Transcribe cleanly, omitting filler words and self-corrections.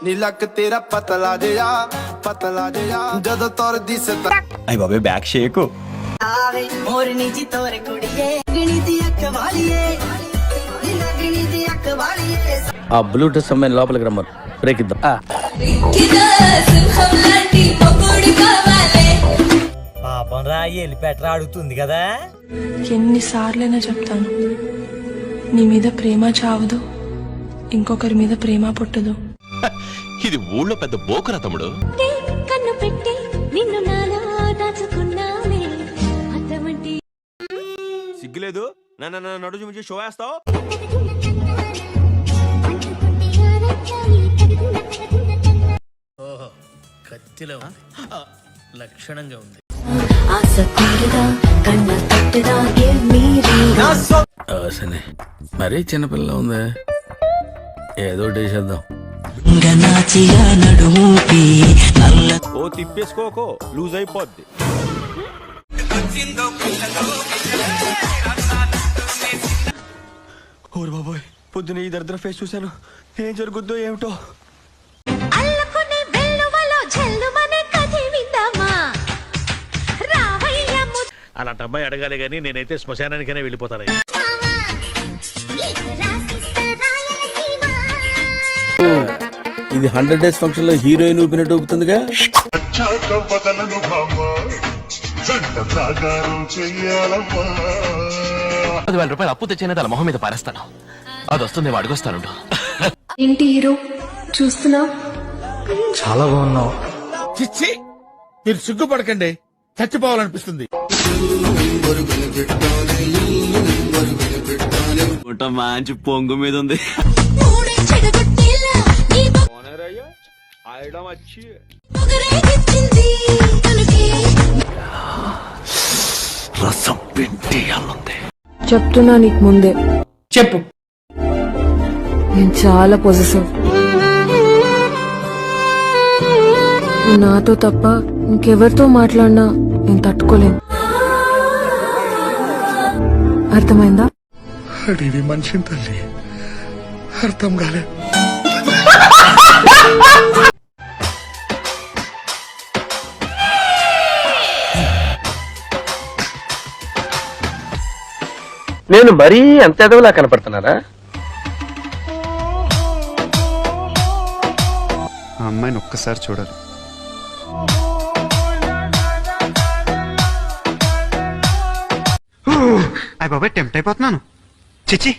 ਨੀ ਲੱਕ ਤੇਰਾ ਪਤਲਾ ਜਿਹਾ ਜਦੋਂ ਤੁਰਦੀ ਸਤਾ అయ్య బాబే బ్యాక్ షేకు ਆਵੇ ਮੋਰਨੀ ਜੀ ਤੋਰ ਕੁੜੀਏ ਗਣੀ ਦੀ ਅੱਖ ਵਾਲੀਏ ਨੀ ਲੱਗਣੀ ਦੀ ਅੱਖ ਵਾਲੀਏ ఆ బ్లూటూత్ సంబంధం లోపలికి రమ్మను బ్రేక్ ఇద్దాం పాపం రా ఎలిపెట్ర అడుగుతుంది కదా. ఎన్నిసార్లైనా చెప్తాను, నీ మీద ప్రేమ చావదు, ఇంకొకరి మీద ప్రేమ పుట్టదు. ఇది ఊళ్ళో పెద్ద బోకరా తమ్ముడు. కన్ను పెట్టి నిన్ను నాలో దాచుకున్నానే అద్దమంటి సిగ్గులేదు నన్ను నడుచు ముంచి షో వేస్తావు. ఓహో కత్తిలో లక్షణంగా ఉంది. ఆశ తీరదా కన్న తట్టదా గివ్ మీ సరే మరీ చిన్నపిల్ల ఉందే, ఏదో ఒకటి చేసేద్దాం. ఓ తిప్పేసుకోకో లూజ్ అయిపోద్ది. ఓరు బాబోయ్, పొద్దున ఈ దరిద్ర ఫేస్ చూశాను, ఏం జరుగుద్దో ఏమిటో. అల్లకునే వెల్లువలో జల్లుమనే కథి విందామా రావయ్య అలాంటి అమ్మాయి అడగాలి గానీ నేనైతే శ్మశానానికైనా వెళ్ళిపోతాను. ఇది 100 days ఫంక్షన్ లో హీరోయిన్ ఊపినట్టు ఊపుతుందిగా. 10,000 రూపాయలు అప్పు తెచ్చిన తన మొహం మీద పారేస్తాను. అది వస్తుంది అడుగొస్తాను. ఏంటి హీరో చూస్తున్నా? చాలా బాగున్నావు. చిచ్చి మీరు సిగ్గుపడకండి, చచ్చిపోవాలనిపిస్తుంది. మంచి పొంగు మీద ఉంది. రసం పిండియాలంది. చెప్తున్నా నీకు ముందే, చెప్పు. నేను చాలా పొజిటివ్. నాతో తప్ప ఇంకెవరితో మాట్లాడినా నేను తట్టుకోలేను. అర్థమైందా? అడివి మనిషిని తల్లి అర్థం కాలే. నేను మరీ అంత ఎదవలా కనపడుతున్నారా? ఆ అమ్మాయిని ఒక్కసారి చూడాలి. అయ్య బాబాయ్ టెంప్ట్ అయిపోతున్నాను. చిచ్చి